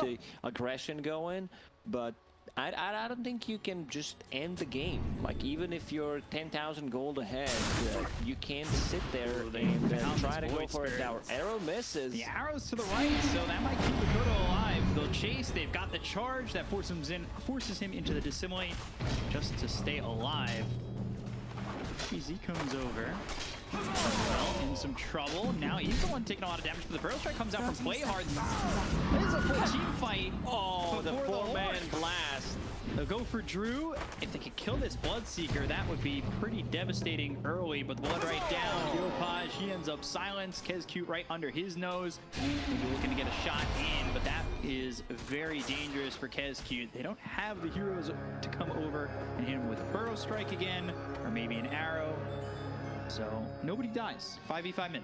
the aggression going, but I don't think you can just end the game. Like, even if you're 10,000 gold ahead, you can't sit there and try to go for a tower. Arrow misses. The arrow's to the right, so that might keep the Kodo alive. They'll chase. They've got the charge that forces him into the dissimilate just to stay alive. BZ comes over. Well, in some trouble. Now he's the one taking a lot of damage, but the Burrow Strike comes out from Play Hard. This is a full team fight. Oh, the four-man blast. They'll go for Drew. If they could kill this Bloodseeker, that would be pretty devastating early, but the blood right down. Yopaj, he ends up silenced. Kezcute right under his nose. Maybe looking to get a shot in, but that is very dangerous for Kezcute. They don't have the heroes to come over and hit him with a Burrow Strike again, or maybe an arrow. So nobody dies. 5v5 min.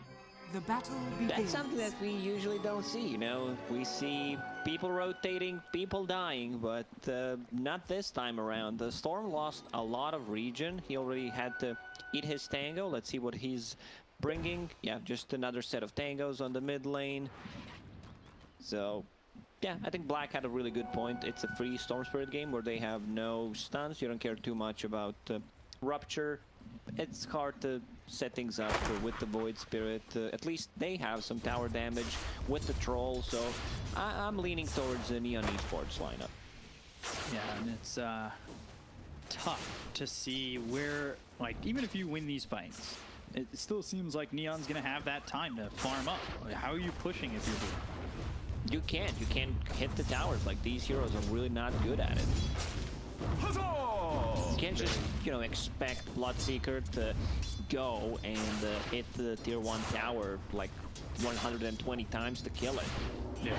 The battle begins. That's something that we usually don't see, you know. We see people rotating, people dying, but not this time around. The Storm lost a lot of region. He already had to eat his tango. Let's see what he's bringing. Yeah, just another set of tangos on the mid lane. So, yeah, I think Black had a really good point. It's a free Storm Spirit game where they have no stuns. You don't care too much about Rupture. It's hard to set things up with the Void Spirit. At least they have some tower damage with the Troll, so I'm leaning towards the Neon Esports lineup. Yeah, and it's tough to see where, like, even if you win these fights, it still seems like Neon's gonna have that time to farm up. Like, how are you pushing if you're doing? You can't hit the towers. Like, these heroes are really not good at it. You can't just, you know, expect Bloodseeker to go and hit the tier 1 tower like 120 times to kill it. Yeah.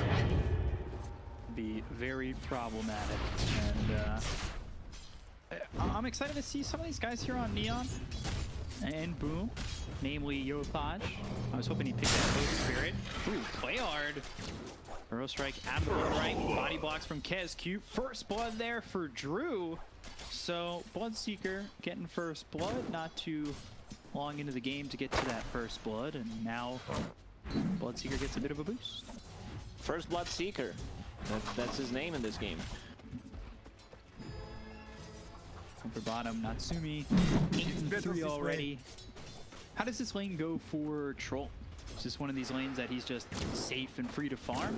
Be very problematic. And I'm excited to see some of these guys here on Neon and Boom, namely Yopaj. I was hoping he'd pick that Void Spirit. Ooh, Play Hard. Burrow Strike out of the right. Body blocks from Kezcute. First blood there for Drew. So Bloodseeker getting first blood. Not too long into the game to get to that first blood. And now Bloodseeker gets a bit of a boost. First Bloodseeker. That's his name in this game. Upper bottom, Natsumi. 8-3 already. How does this lane go for Troll? Is this one of these lanes that he's just safe and free to farm?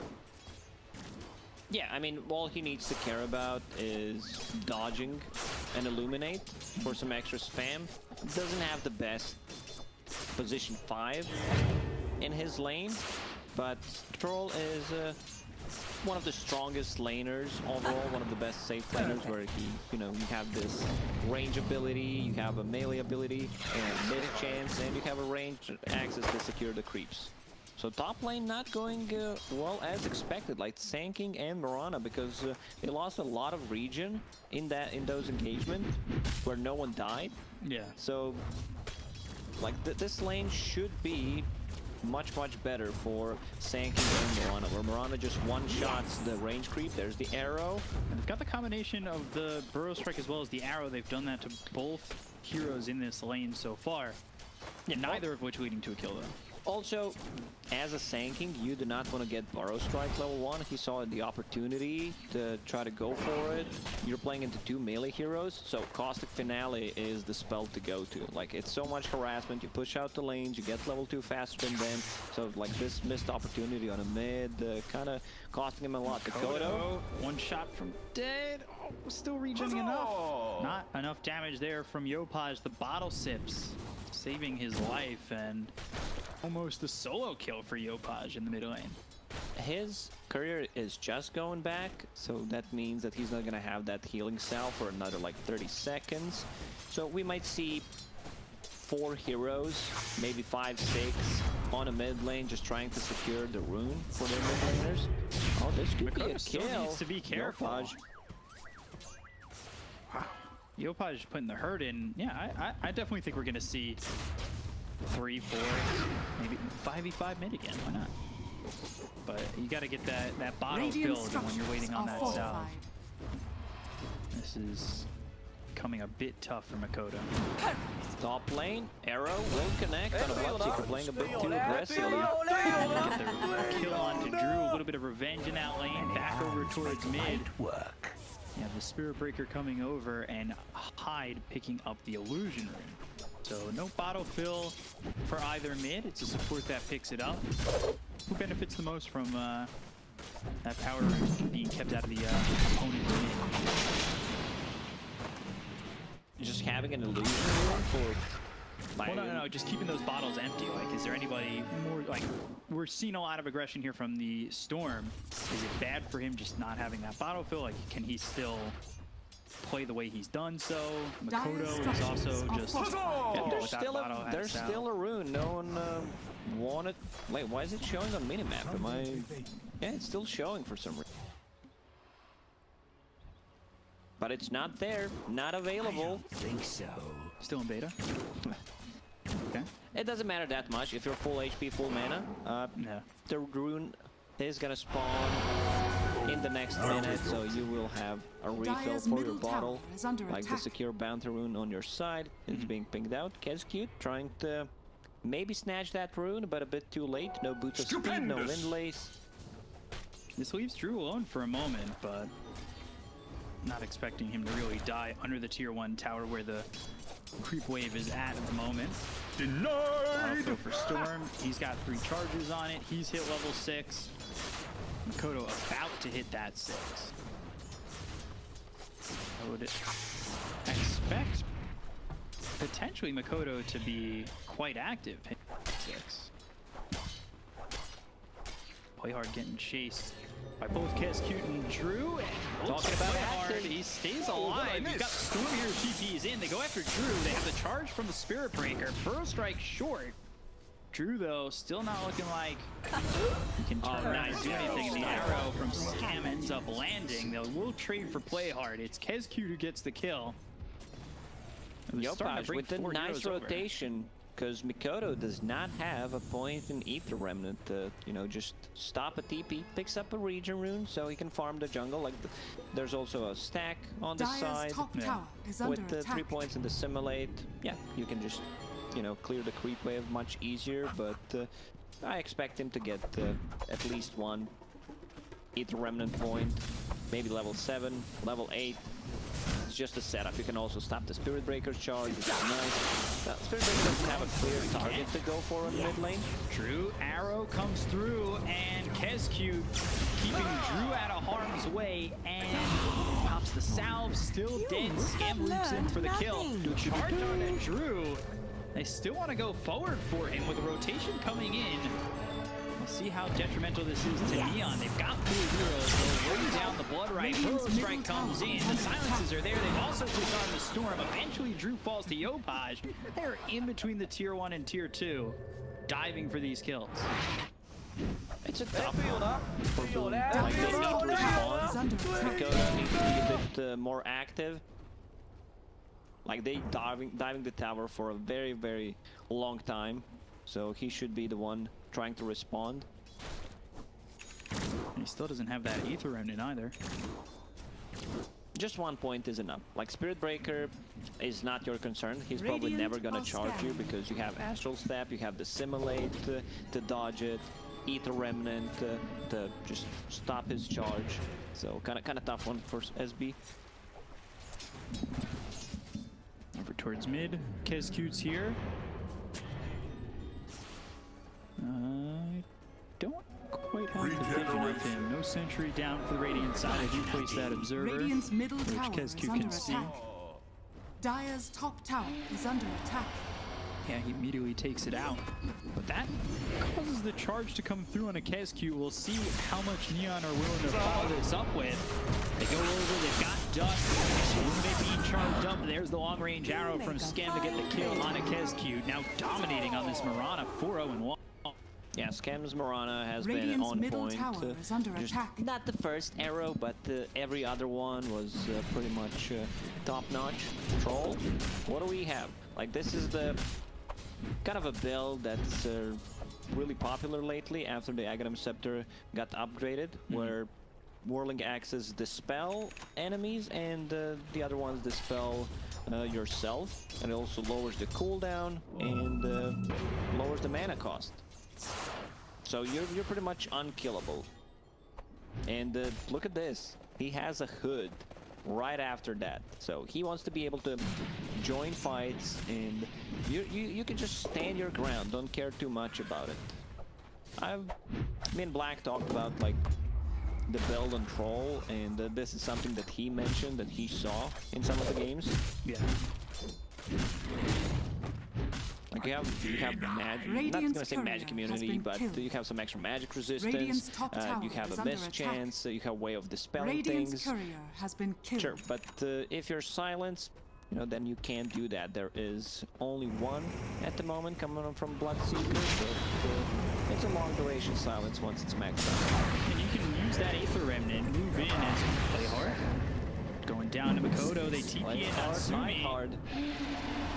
Yeah, I mean, all he needs to care about is dodging and illuminate for some extra spam. Doesn't have the best position 5 in his lane, but Troll is one of the strongest laners overall, one of the best safe laners where he, you know, you have this range ability, you have a melee ability, and miss chance, and you have a range access to secure the creeps. So top lane not going well as expected, like Sanking and Mirana, because they lost a lot of region in those engagements where no one died. Yeah. So like this lane should be much better for Sanking and Mirana, where Mirana just one-shots the range creep. There's the arrow. And they've got the combination of the Burrow Strike as well as the arrow. They've done that to both heroes in this lane so far. Yeah, neither of which leading to a kill, though. Also, as a Sanking, you do not want to get Burrow Strike level 1. He saw the opportunity to try to go for it. You're playing into 2 melee heroes, so Caustic Finale is the spell to go to. Like, it's so much harassment. You push out the lanes, you get level 2 faster than them. So, like, this missed opportunity on a mid, kind of costing him a lot. Kodo, one shot from dead. Oh, still regenerating enough. Not enough damage there from Yopaj. The bottle sips, saving his life, and almost a solo kill for Yopaj in the mid lane. His career is just going back, so that means that he's not going to have that healing cell for another like 30 seconds. So we might see 4 heroes, maybe 5, 6 on a mid lane just trying to secure the rune for their mid laners. Oh, this could be a kill. Needs to be careful. Yopaj. Wow. Yopaj putting the hurt in. Yeah, I definitely think we're going to see 3, 4, maybe 5v5 mid again. Why not? But you got to get that bottle filled when you're waiting on that salve. This is becoming a bit tough for Makoto. Top lane, arrow will connect on a Bloodseeker playing a bit too aggressively. Get the kill onto Drew. A little little bit of revenge in that lane. Back over towards mid. Work. Yeah, the Spirit Breaker coming over and Hyde picking up the Illusion Ring. So no bottle fill for either mid. It's a support that picks it up. Who benefits the most from that power being kept out of the opponent's mid? Just having an illusion room for... Well, no, just keeping those bottles empty. Like, is there anybody more, like, we're seeing a lot of aggression here from the Storm. Is it bad for him just not having that bottle fill? Like, can he still play the way he's done so? Makoto is also just... Yeah, there's still a rune. No one wanted... Wait, why is it showing on minimap? Am I... Yeah, it's still showing for some reason. But it's not there, not available. I think so. Still in beta? Okay. It doesn't matter that much if you're full HP, full mana. No. The rune is gonna spawn in the next minute, so you will have a refill for your bottle. Like the secure bounty rune on your side. It's being pinged out. Kezcute trying to maybe snatch that rune, but a bit too late. No boots of speed, no windlace. This leaves Drew alone for a moment, but not expecting him to really die under the tier 1 tower where the creep wave is at the moment. Denied! Go for Storm. He's got 3 charges on it. He's hit level 6. Makoto about to hit that 6. I would expect potentially Makoto to be quite active hitting 6. Playhard getting chased by both Kezcute and Drew. And talking about Playhard, he stays alive. He's got Storm here, TP's in. They go after Drew. They have the charge from the Spirit Breaker. Burrow Strike short. Drew, though, still not looking like he can turn around and do anything. And the arrow from Scam ends up landing. They will trade for Playhard. It's Kezcute who gets the kill. Yopaj with the nice rotation. Because Makoto does not have a point in Ether Remnant to, you know, just stop a TP, picks up a region rune so he can farm the jungle. Like, there's also a stack on the side with the 3 points in the Simulate. Yeah, you can just, you know, clear the creep wave much easier, but I expect him to get at least 1 Ether Remnant point, maybe level 7, level 8. It's just a setup. You can also stop the Spirit Breaker's charge, which is nice. Spirit Breaker doesn't have a clear target to go for in mid lane. Drew arrow comes through, and Kezcute keeping Drew out of harm's way, and pops the salve, still dead. Scam loops in for the kill. Charge on at Drew. They still want to go forward for him with a rotation coming in. We'll see how detrimental this is to Neon. They've got 4 heroes. They'll roll down the Blood Right. Burrow Strike comes in. The silences are there. They've also disarmed the Storm. Eventually, Drew falls to Yopaj. They're in between the tier 1 and tier 2, diving for these kills. It's a tough one for Boom. Like, they need to respond. Makoto needs to be a bit more active. Like, they diving the tower for a very, very long time. So he should be the one trying to respond. He still doesn't have that Ether Remnant either. Just 1 point is enough. Like, Spirit Breaker is not your concern. He's probably never gonna charge you because you have Astral Step, you have the Simulate to dodge it, Ether Remnant to just stop his charge. So kind of tough one for SB. Over towards mid. Kezcute's here. I don't quite have the vision of him. No sentry down for the Radiant side. I do place that observer, Radiant's middle which tower Kezcute is under can see. attack. Dire's top tower is under attack. Yeah, he immediately takes it out. But that causes the charge to come through on a Kezcute. We'll see how much Neon are willing to follow this up with. They go over, they've got Dust. Illuminate being charged up. There's the long-range arrow from Scam to get the kill on a Kezcute. Now dominating on this Mirana, 4-0-1. Yeah, Scam's Mirana has Radiant's been on middle point. tower is under attack. Not the first arrow, but every other one was pretty much top-notch. Troll, what do we have? Like, this is the kind of a build that's really popular lately after the Aghanim Scepter got upgraded, where Whirling Axes dispel enemies and the other ones dispel yourself, and it also lowers the cooldown and lowers the mana cost. So you're pretty much unkillable And look at this. He has a hood right after that. So he wants to be able to join fights, and you can just stand your ground. Don't care too much about it. Me and Black talked about like the build and troll, and this is something that he mentioned that he saw in some of the games. Yeah. Like you have magic, not gonna say magic immunity, but you have some extra magic resistance. You have a miss chance. You have way of dispelling things. Courier has been killed. Sure, but if you're silenced, you know, then you can't do that. There is only one at the moment coming from Bloodseeker, so it's a long duration silence once it's maxed out. And you can use that Aether Remnant, move in as you play hard. Going down to Makoto, they TP in Natsumi.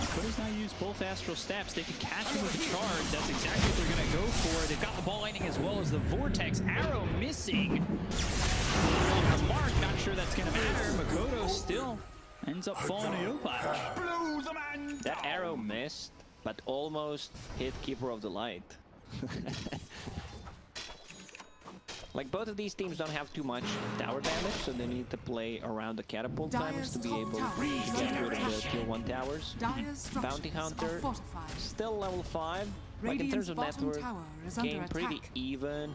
Makoto's now used both Astral Steps. They can catch him with the charge. That's exactly what they're going to go for. They've got the Ball Lightning as well as the Vortex. Arrow missing. On the mark, not sure that's going to matter. Makoto still ends up falling to Yopaj. That arrow missed, but almost hit Keeper of the Light. Like, both of these teams don't have too much tower damage, so they need to play around the catapult timers to be able to get rid of the tier 1 towers. Bounty Hunter, still level 5. Like, in terms of net worth, game pretty even,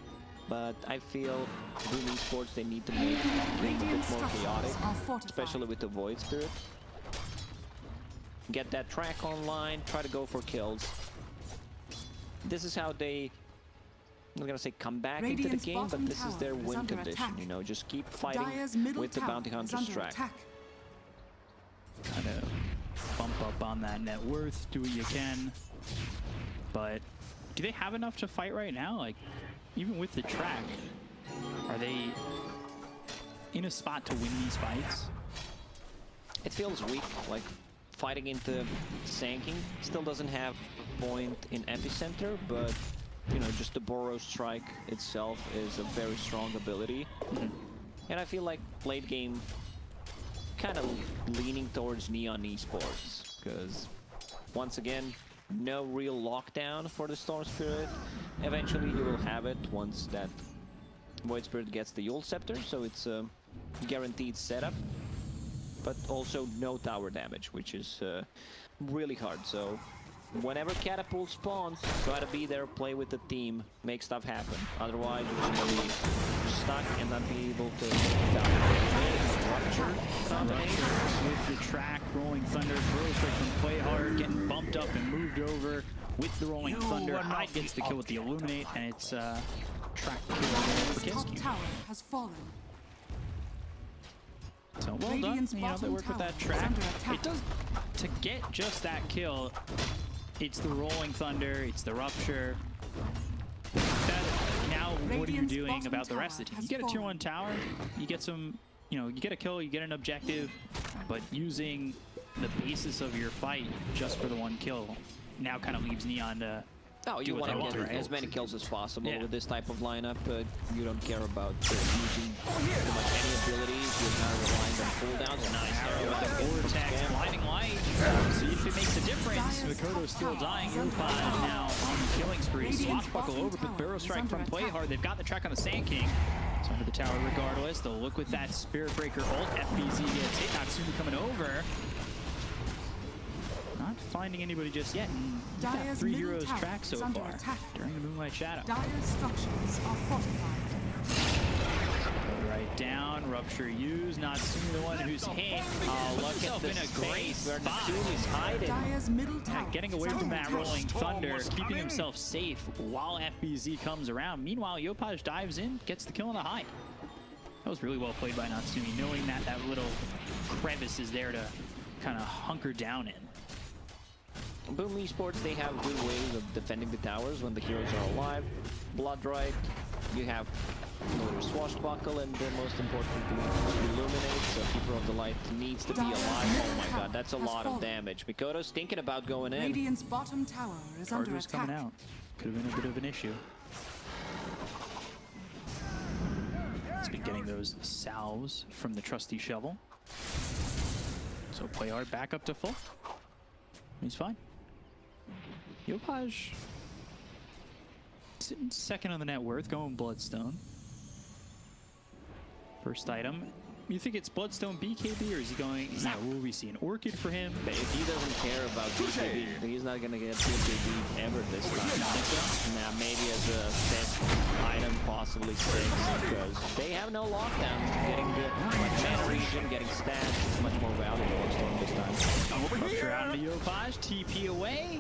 but I feel Boom Esports, they need to make it a bit more chaotic, especially with the Void Spirit. Get that track online, try to go for kills. This is how they, I'm not gonna say come back into the game, but this is their win condition, you know, just keep fighting with the Bounty Hunter's track. Kind of bump up on that net worth, do what you can. But do they have enough to fight right now? Like, even with the track, are they in a spot to win these fights? It feels weak, like fighting into Sanking still doesn't have a point in Epicenter, but you know, just the Burrow Strike itself is a very strong ability. And I feel like late game kind of leaning towards Neon Esports, because once again, no real lockdown for the Storm Spirit. Eventually you will have it once that Void Spirit gets the Yule Scepter, so it's a guaranteed setup. But also no tower damage, which is really hard. So whenever Catapult spawns, try to be there, play with the team, make stuff happen. Otherwise, you're going to be stuck and not be able to with the track, Rolling Thunder, throws straight from Play Hard, getting bumped up and moved over with the Rolling Thunder. Hyde gets the kill with the Illuminate, and it's track kill for Kinsky. Tower has fallen. So well done, you know, they work with that track. It does, to get just that kill, it's the Rolling Thunder, it's the Rupture. Now what are you doing about the rest of the team? You get a tier 1 tower, you get some, you know, you get a kill, you get an objective, but using the basis of your fight just for the one kill now kind of leaves Neon to you want to get as many kills as possible with this type of lineup. You don't care about using too much any abilities. You're not relying on cooldowns. Nice arrow with the Vortex, blinding light. See if it makes a difference. Makoto's still dying. Yopaj now on the killing spree. Swashbuckle over, but Barrow Strike from Play Hard. They've got the track on the Sand King. It's under the tower regardless. They'll look with that Spirit Breaker ult. FBZ gets hit. Natsumi coming over. Not finding anybody just yet. And you've got 3 heroes track so far during the Moonlight Shadow. Dire's structures are fortified. Go right down, Rupture used, Natsumi the one who's hit. Look at the space where Natsumi's hiding. Dire's middle tower Getting away from that Rolling Thunder, keeping himself safe while FBZ comes around. Meanwhile, Yopaj dives in, gets the kill on the Hyde. That was really well played by Natsumi, knowing that that little crevice is there to kind of hunker down in. Boom Esports, they have good ways of defending the towers when the heroes are alive. Bloodright, you have Swashbuckle, and then most importantly, Illuminate, so Keeper of the Light needs to be alive. Oh my god, that's a lot of damage. Makoto's thinking about going in. Radiant's bottom tower is under Charger's attack. coming out. Could have been a bit of an issue. He's been getting those salves from the trusty shovel. So Play Hard back up to full. He's fine. Yopaj sitting second on the net worth, going Bloodstone. First item. You think it's Bloodstone BKB, or is he going, will we see an Orchid for him? But if he doesn't care about BKB, he's not going to get BKB ever this time. Now, maybe as a fifth item, possibly sixth, because they have no lockdown. Getting the mana region, getting stats, is much more valuable on Storm this time. Rupture out into Yopaj, TP away.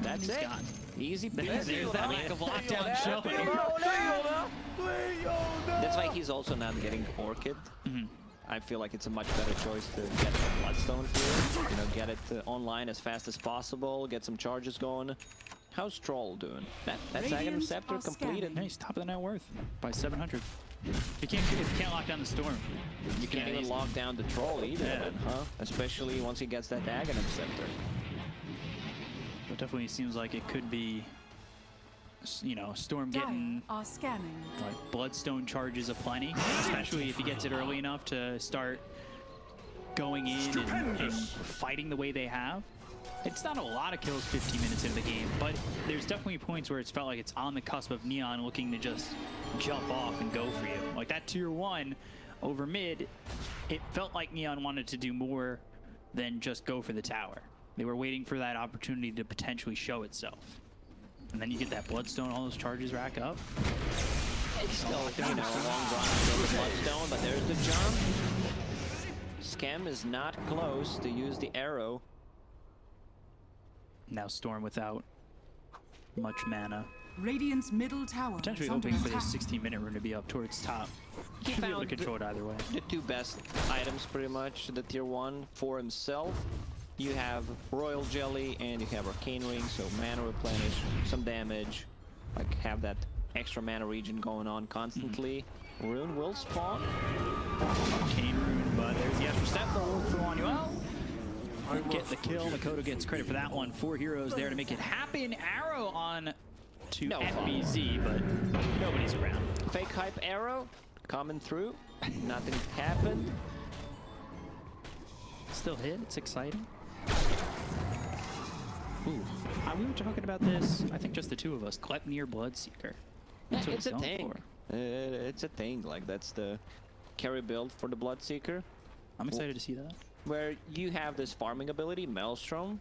That's it. Gone. Easy There's peasy. that lack of lockdown showing. That's why he's also not getting Orchid. I feel like it's a much better choice to get the Bloodstone here. You know, get it online as fast as possible, get some charges going. How's Troll doing? That's Aghanim Scepter completed. Yeah, he's top of the net worth by 700. If you can't lock down the Storm. You can't even lock down the Troll either, then, huh? Especially once he gets that Aghanim Scepter. It definitely seems like it could be, you know, Storm getting Are scanning. like Bloodstone charges aplenty, especially if he gets it early enough to start going in and fighting the way they have. It's not a lot of kills 15 minutes into the game, but there's definitely points where it's felt like it's on the cusp of Neon looking to just jump off and go for you. Like that tier 1 over mid, it felt like Neon wanted to do more than just go for the tower. They were waiting for that opportunity to potentially show itself. And then you get that Bloodstone, all those charges rack up. It's still, you know, a long run until the Bloodstone, but there's the jump. Scam is not close to use the arrow. Now Storm without much mana. Radiant's middle tower Potentially is under hoping for attack. this 16-minute rune to be up towards top. He Should be able to found control it either way. the two best items, pretty much, the tier 1 for himself. You have Royal Jelly and you have Arcane Ring, so mana replenish, some damage, like have that extra mana region going on constantly. Rune will spawn. Arcane rune, but there's the extra step that'll work for Manuel. Get the kill. Makoto gets credit for that one. 4 heroes there to make it happen. Arrow on to FBZ, but nobody's around. Fake hype arrow coming through. Nothing happened. Still hit. It's exciting. Ooh, we were talking about this, I think just the two of us. Gleipnir Bloodseeker. That's what It's a going thing. for. It's a thing. Like, that's the carry build for the Bloodseeker, I'm excited to see that. where you have this farming ability, Maelstrom,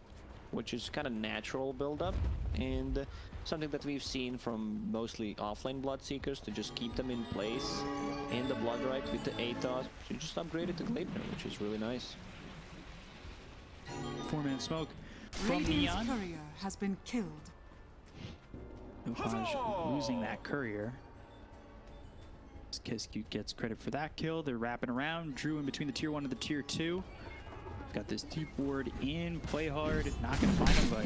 which is kind of natural build-up, and something that we've seen from mostly offlane Bloodseekers to just keep them in place in the Bloodright with the Atos. You just upgrade it to Gleipnir, which is really nice. 4-man smoke from Radiant's Neon. courier has been killed. Yopaj losing that courier. Kiskute gets credit for that kill. They're wrapping around. Drew in between the tier 1 and the tier 2. Got this deep ward in. Play hard. Not going to find him, but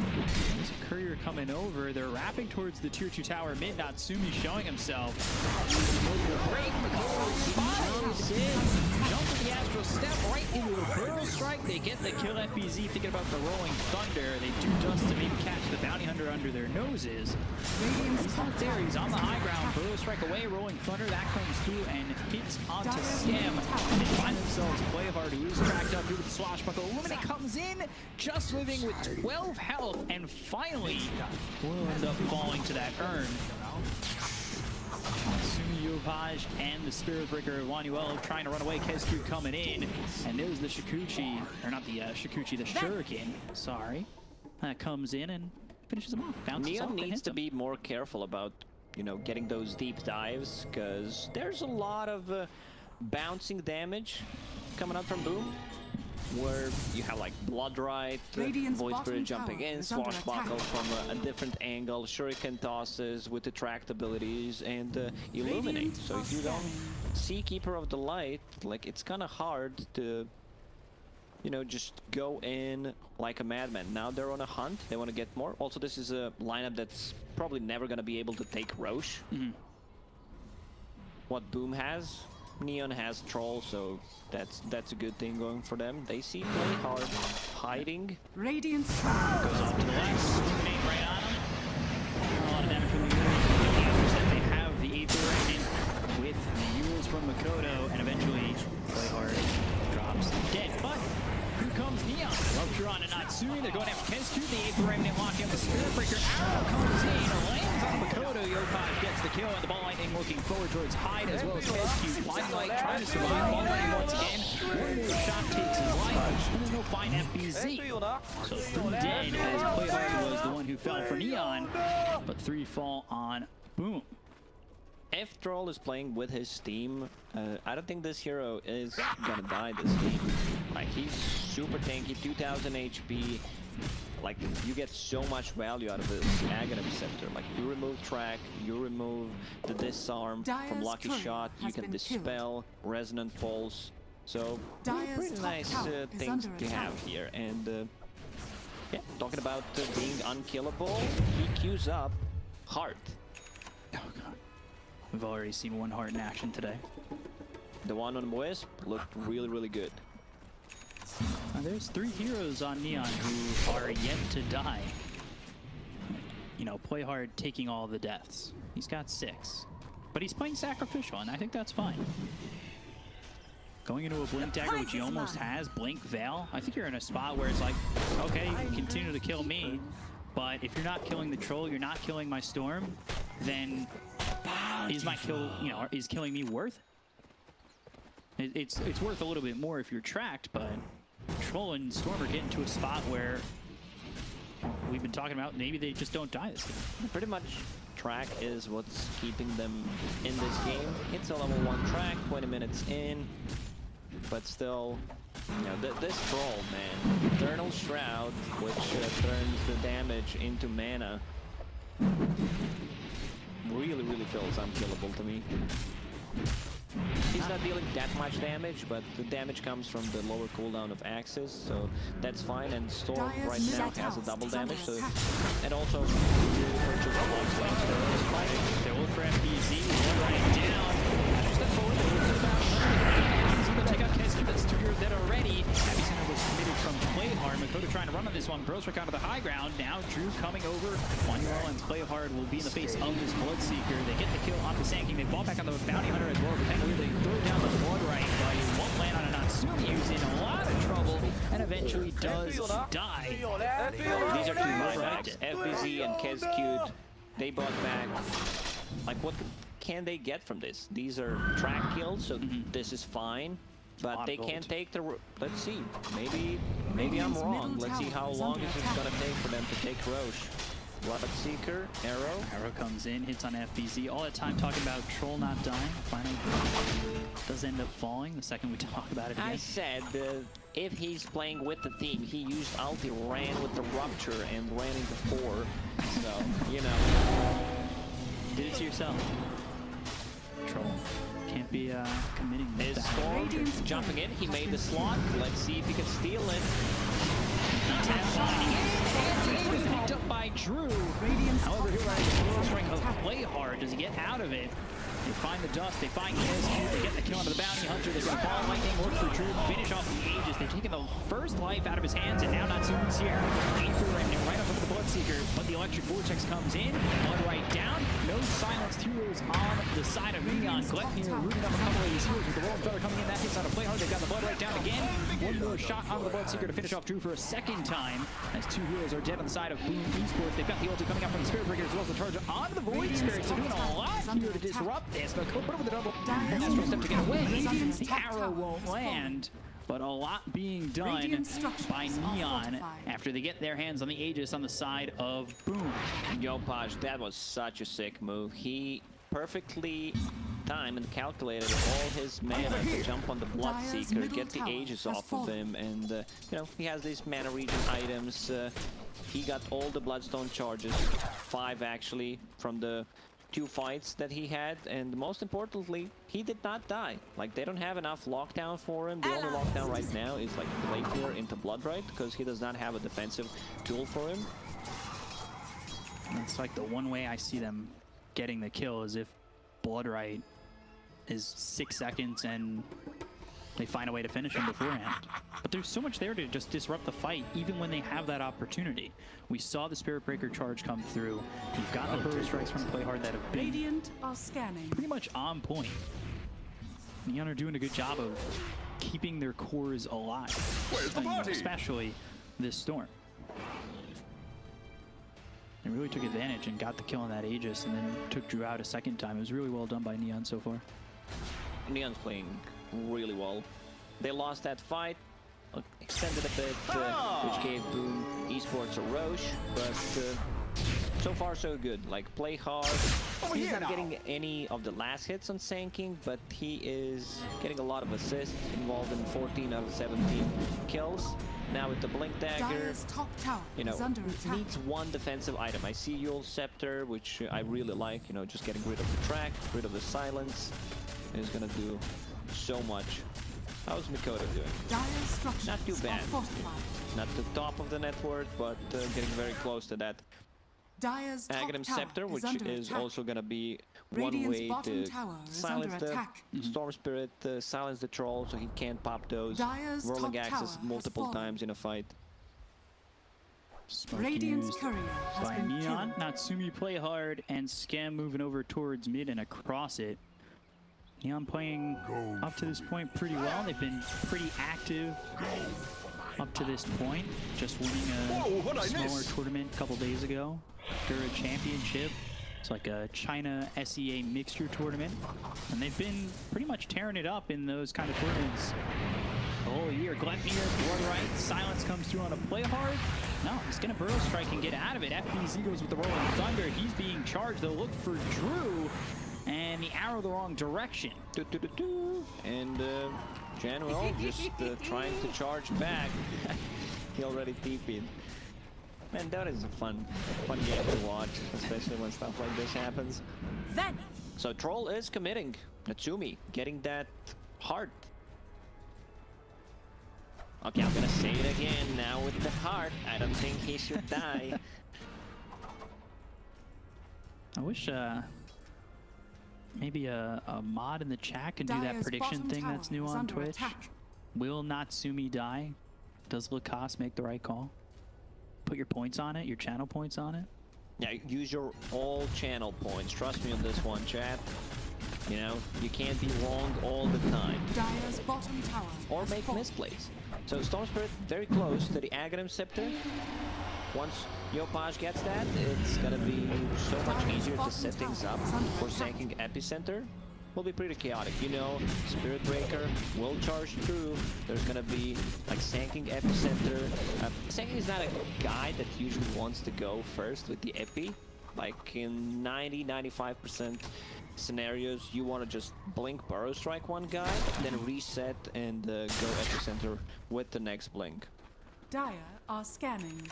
there's a courier coming over. They're wrapping towards the tier 2 tower. Mid Natsumi showing himself. Break. Jump with the Astral Step right into the Burrow Strike. They get the kill. FBZ thinking about the Rolling Thunder. They do just to maybe catch the Bounty Hunter under their noses. He's not there. He's on the high ground. Burrow Strike away. Rolling Thunder. That comes through and hits onto Scam. They find themselves play hard. He is tracked up here with the swashbuckle. Illuminate comes in, just living with 12 health, and finally will end up falling to that urn. Natsumi, Yopaj, and the Spirit Breaker Wanuel trying to run away. Kiskute coming in, and there's the Shikuchi, or not the Shikuchi, the Shuriken, sorry. That comes in and finishes him off. Bounces Neon off and needs hits to him. be more careful about, you know, getting those deep dives, because there's a lot of bouncing damage coming out from Boom, where you have like Bloodright, Radiant's Void Spirit bottom jumping tower in, is under Swashbuckle attack. from a different angle, Shuriken tosses with the tracked abilities, and Illuminate. Radiant So if you are don't scanning. see Keeper of the Light, like, it's kind of hard to, you know, just go in like a madman. Now they're on a hunt, they want to get more. Also, this is a lineup that's probably never going to be able to take Roche. What Boom has, Neon has Troll, so that's a good thing going for them. They see play hard, hiding. Radiant's Goes off to the left, Illuminate right on him. A lot of damage from the Eulers. They have the Aether Remnant with the Euls from Makoto, and eventually play hard drops dead. But here comes Neon. Rupture on to Natsumi. They're going after Kiskute. The Aether Remnant locking up the Spirit Breaker. Arrow comes in, lands on Makoto. Photo, Yopaj gets the kill, and the Ball Lightning looking forward towards Hyde as well as Kescue. Limelight trying to survive. Ball Lightning once again. One more shot takes his life, and then they'll find FBZ. So 3 dead as Playhard was the one who fell for Neon, but 3 fall on Boom. If Troll is playing with his team, I don't think this hero is gonna die this game. Like, he's super tanky, 2000 HP. Like, you get so much value out of this Aghanim Scepter. Like, you remove track, you remove the disarm from Lucky Shot, you can dispel, resonant pulse. So, pretty nice things to have here. And yeah, talking about being unkillable, he queues up Heart. Oh god. We've already seen one Heart in action today. The one on Wisp looked really, really good. There's 3 heroes on Neon who are yet to die. You know, Playhard taking all the deaths. He's got 6. But he's playing Sacrificial, and I think that's fine. Going into a Blink Dagger, which he almost has, Blink Veil, I think you're in a spot where it's like, okay, you can continue to kill me, but if you're not killing the Troll, you're not killing my Storm, then is my kill, you know, is killing me worth it? It's worth a little bit more if you're tracked, but Troll and Storm are getting to a spot where we've been talking about maybe they just don't die this game. Pretty much track is what's keeping them in this game. It's a level 1 track, 20 minutes in, but still, you know, this Troll, man, Eternal Shroud, which turns the damage into mana, really, really feels unkillable to me. He's not dealing that much damage, but the damage comes from the lower cooldown of Axis, so that's fine. And Storm right now has a double damage, so and also purchase a long slings for his fighting. They will for FBZ, right down. Step forward, he's going to take out Kescue, that's 2 heroes dead already. Heavy Center was committed from Playhard. Makota trying to run on this one. Brostrick onto the high ground. Now Drew coming over. One and Playhard will be in the face of this Bloodseeker. They get the kill on the Sand King. They fall back on the Bounty Hunter as well. They throw down the Blood Right, but he won't land on it. Natsumi, who's in a lot of trouble and eventually does die. These are 2 buybacks. FBZ and Kescue, they bought back. Like, what can they get from this? These are track kills, so this is fine. But they can't take the... Let's see. Maybe I'm wrong. Let's see how long is it going to take for them to take Roche. Bloodseeker, Arrow. Arrow comes in, hits on FBZ. All that time talking about Troll not dying. Finally does end up falling the second we talk about it again. I said if he's playing with the team, he used ulti, ran with the Rupture, and ran into 4. So, you know. Did it to yourself. Troll. Can't be committing with Is that. Storm jumping in? He made the slot. Let's see if he can steal it. He picked up by Drew. However, here right the string of Playhard. Does he get out of it? They find the dust, they find Kescue, they get the kill onto the Bounty Hunter, they've got Ball Lightning, work for Drew, finish off the Aegis. They've taken the first life out of his hands, and now Natsumi's here. Aim for Remnant right up into the Bloodseeker, but the Electric Vortex comes in, Blood Right down, no silenced heroes on the side of Neon. Gleipnir rooting up a couple of these heroes with the Rolling Feather coming in, that hits out of Playhard, they've got the Blood Right down again. One more shot onto the Bloodseeker to finish off Drew for a second time, as 2 heroes are dead on the side of Boom Esports. They've got the ulti coming out from the Spirit Breaker as well as the charge onto the Void Spirit, so doing a lot here to disrupt this. But put over the double. Astro step to get away. The arrow won't land, but a lot being done by Neon after they get their hands on the Aegis on the side of Boom. Yopaj, that was such a sick move. He perfectly timed and calculated all his mana to jump on the Bloodseeker, get the Aegis off of him, and you know, he has these mana regen items. He got all the Bloodstone charges, 5 actually, from the 2 fights that he had, and most importantly, he did not die. Like, they don't have enough lockdown for him. The only lockdown right now is like Gleipnir into Bloodright, because he does not have a defensive tool for him. It's like the one way I see them getting the kill is if Bloodright is 6 seconds and they find a way to finish him beforehand. But there's so much there to just disrupt the fight, even when they have that opportunity. We saw the Spirit Breaker charge come through. You've got the Proto Strikes from Playhard that have been Radiant are scanning. pretty much on point. Neon are doing a good job of keeping their cores alive, Where's the party? especially this Storm. He really took advantage and got the kill on that Aegis, and then took Drew out a second time. It was really well done by Neon so far. Neon's playing really well. They lost that fight, extended a bit, which gave Boom Esports a Roche, but so far so good. Like, play hard. He's not getting any of the last hits on Sanking, but he is getting a lot of assists, involved in 14 out of 17 kills. Now with the Blink Dagger, Dire's top tower you know, is under attack. needs one defensive item. I see Yule's Scepter, which I really like, you know, just getting rid of the track, rid of the silence, is gonna do so much. How's Mikoto doing? Dire's structures Not too bad. are fortified. Not the top of the net worth, but getting very close to that. Dire's top Aghanim tower Scepter, is which under is attack. also gonna be one Radiant's way bottom to tower is silence under the attack. Storm Spirit, silence the troll, so he can't pop those Dire's rolling top axes tower multiple has fallen. times in a fight. Smoke Radiant's used courier has by been Neon. killed. Natsumi play hard, and Scam moving over towards mid and across it. Neon playing up to this point pretty well. They've been pretty active up to this point. Just winning a smaller tournament a couple days ago. Dota Championship. It's like a China SEA mixture tournament. And they've been pretty much tearing it up in those kind of tournaments the whole year. Gleipnir, Blood Right, Silence comes through on a play hard. No, he's gonna Burrow Strike and get out of it. FBZ goes with the Rolling Thunder. He's being charged. They'll look for Drew, and the arrow the wrong direction. And General just trying to charge back. He already TP'd. Man, that is a fun game to watch, especially when stuff like this happens. So Troll is committing. Natsumi getting that heart. Okay, I'm gonna say it again now with the heart. I don't think he should die. I wish maybe a mod in the chat could do that Dire's prediction bottom thing tower that's new is on under Twitch. attack. Will Natsumi die? Does Lacoste make the right call? Put your points on it, your channel points on it. Yeah, use your all channel points. Trust me on this one, chat. You know, you can't be wrong all the time. Dire's bottom tower Or has make fallen. misplays. So Storm Spirit very close to the Aghanim Scepter. Once Yopaj gets that, it's gonna be so much easier to set things up for Sanking Epicenter. Will be pretty chaotic. You know, Spirit Breaker will charge through. There's gonna be like Sanking Epicenter. Sanking is not a guy that usually wants to go first with the Epi. Like in 90-95% scenarios, you want to just blink Burrow Strike one guy, then reset and go Epicenter with the next blink. Dire are scanning.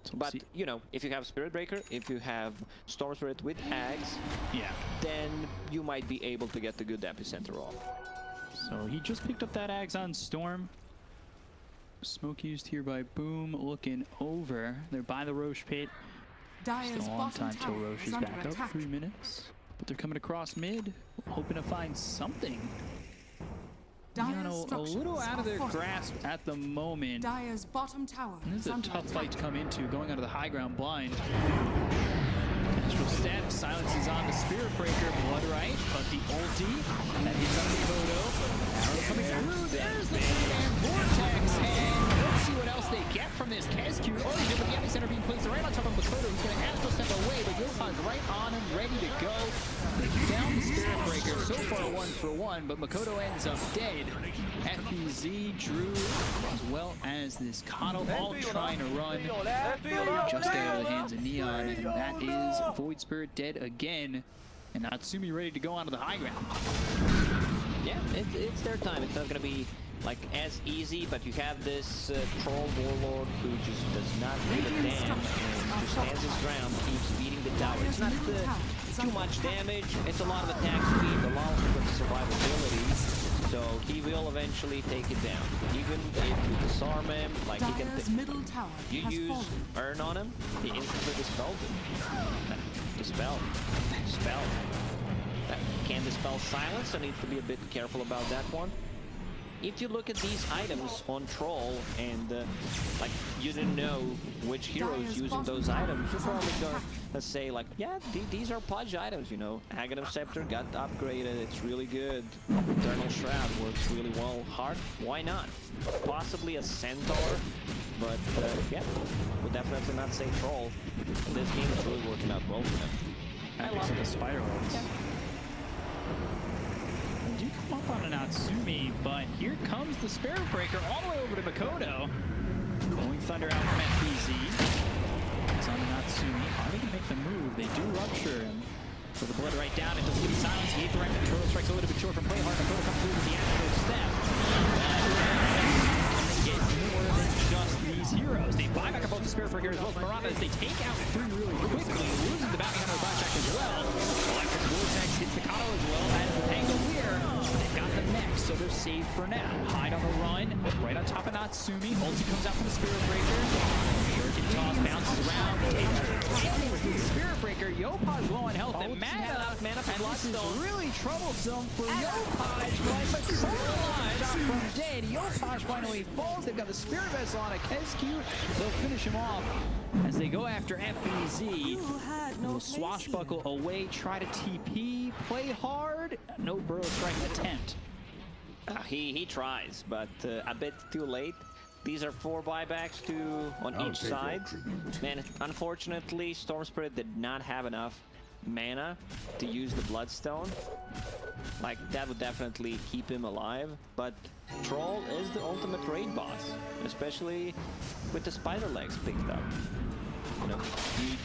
So we'll But, see. you know, if you have Spirit Breaker, if you have Storm Spirit with Ags, Yeah. then you might be able to get the good Epicenter off. So he just picked up that Ags on Storm. Smoke used here by Boom, looking over. They're by the Roche pit. Dire's Still a long bottom time till tower Roche is is under back attack. up. 3 minutes. But they're coming across mid, hoping to find something. Neon Dire's a structures little out of are their fortified. grasp at the moment. Dire's bottom tower This is is a under tough attack. fight to come into, going onto the high ground blind. Astral Step, silences on the Spirit Breaker, Blood Right, but the ulti, that hits on the photo. Arrow coming through, there's the and Vortex, and let's see what else they get from this. Kescu already did with the Epicenter being placed right on top of Makoto, who's going to Astral Step away, but Yohan's right on him, ready to go. They found the Spirit Breaker, so far 1 for 1, but Makoto ends up dead. FBZ, Drew, as well as this Kano, all trying to run just out of the hands of Neon, and that is Void Spirit dead again, and Natsumi ready to go onto the high ground. Yeah, it's their time. It's not gonna be like as easy, but you have this troll warlord who just does not give a damn and just stands his ground, keeps beating the tower. It's not too much damage. It's a lot of attack speed, a lot of survivability. So he will eventually take it down. Even if you disarm him, like he can. Dire's middle tower You has use fallen. Earn on him, he instantly dispels it. Dispel. Can't dispel silence, so need to be a bit careful about that one. if you look at these items on Troll and like you didn't know which heroes using those items, you're probably gonna say like, yeah, these are Pudge items, you know. Aghanim Scepter got upgraded, it's really good. Eternal Shroud works really well. Heart, why not? Possibly a Centaur, but yeah, would definitely not say Troll. This game is really working out well for them. I love the spider legs. They do come up on an Natsumi, but here comes the Spirit Breaker all the way over to Makoto. Going Thunder out from FBZ. It's on the Natsumi. Are they going to make the move? They do rupture him. So the blood right down into Sleepy Silence. He ate the right to Makoto. Strikes a little bit short from play hard. Makoto comes through with the actual step. They get more than just these heroes. They buy back up both the Spirit Breaker as well as Murata as they take out 3 really quickly. Losing the bounty hunter buyback as well. Electric Vortex hits the Kato as well as the Tango here. They've got the mech, so they're safe for now. Hyde on the run, right on top of Natsumi. Ulti comes out from the Spirit Breaker. Shuriken toss bounces around. Takes the Spirit Breaker. Yopaj low on health and mana. And this is really troublesome for Yopaj. But shot from dead. Yopaj finally falls. They've got the Spirit Vessel on a Kesku. They'll finish him off as they go after FBZ. Will swashbuckle away, try to TP, play hard. No Burrow Strike attempt. He tries, but a bit too late. These are 4 buybacks on each side. And unfortunately, Storm Spirit did not have enough mana to use the Bloodstone. Like, that would definitely keep him alive. But Troll is the ultimate raid boss, especially with the spider legs picked up. You know, he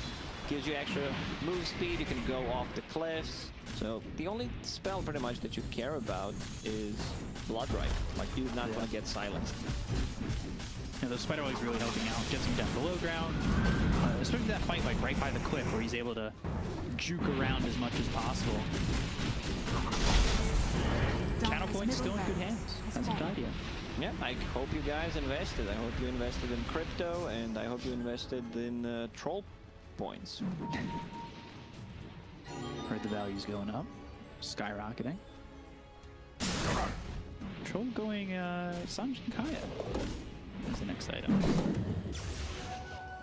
gives you extra move speed, you can go off the cliffs. So the only spell pretty much that you care about is Bloodright. Like, you're not gonna get silenced. Yeah, those spider legs really helping out. Gets him down below ground. Especially that fight like right by the cliff where he's able to juke around as much as possible. Counterpoint still in good hands. That's a good idea. Yeah, I hope you guys invested. I hope you invested in crypto, and I hope you invested in troll points. Heard the value's going up, skyrocketing. Troll going Sanjin Kaya is the next item.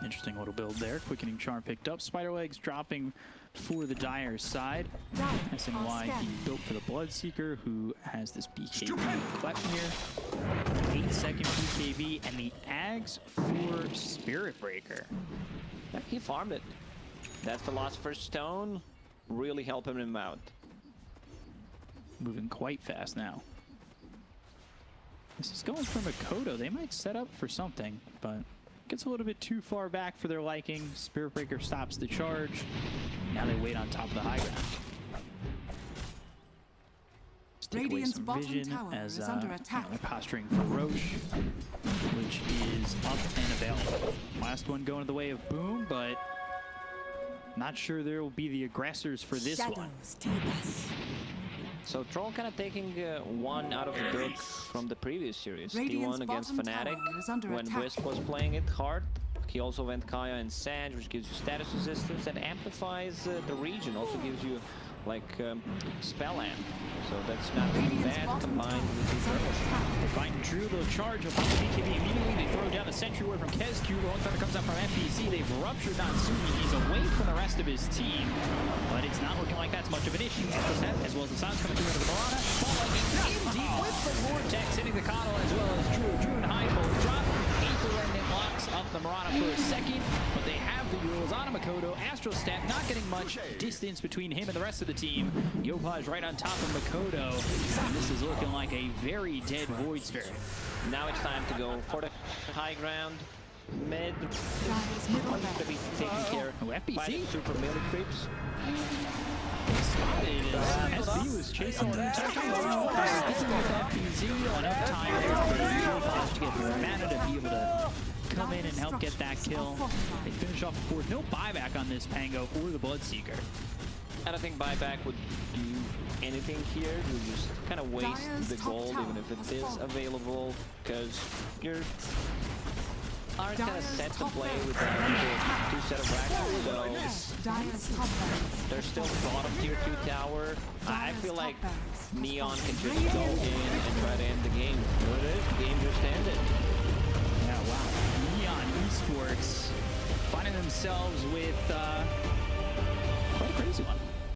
Interesting little build there. Quickening Charm picked up. Spider Legs dropping for the Dire side. SNY being built for the Bloodseeker, who has this BKB Klepnir. 8-second BKB, and the Ags for Spirit Breaker. Yeah, he farmed it. That Philosopher's Stone really helping him out. Moving quite fast now. This is going for Makoto. They might set up for something, but gets a little bit too far back for their liking. Spirit Breaker stops the charge. Now they wait on top of the high ground. Let's take away some vision as they're posturing for Roche, which is up and available. Last one going the way of Boom, but not sure there will be the aggressors for this one. So Troll kind of taking one out of the book from the previous series. T1 against Fnatic when Wisp was playing it hard. He also went Kaya and Sanj, which gives you status resistance and amplifies the region. Also gives you like spell amp. So that's not too bad combined with the They find Drew, they'll charge up on the BKB immediately. They throw down the Sentry Ward from Kesku. The one thunder comes out from FBC. They've ruptured Natsumi. He's away from the rest of his team, but it's not looking like that's much of an issue. As well as the Silence coming through into the Murata. Falling in deep with the Vortex, hitting the Kato as well as Drew. Drew and Hyde both drop. The Remnant locks up the Murata for a second, but they have the rules on Makoto. Astral Step not getting much distance between him and the rest of the team. Yopaj right on top of Makoto. And this is looking like a very dead Void Spirit. Now it's time to go for the high ground. Mid to be taken care of by the super melee creeps. Spotted as SB was chasing the entire FBZ on uptime there to get more mana to be able to come in and help get that kill. They finish off the 4th. No buyback on this Pango or the Bloodseeker. I don't think buyback would do anything here. You just kind of waste the gold even if it is available, because you're aren't gonna set to play with that 2 set of racks, so there's still bottom tier 2 tower. I feel like Neon can just go in and try to end the game understand it. Yeah, wow. Neon Esports finding themselves with quite a crazy one.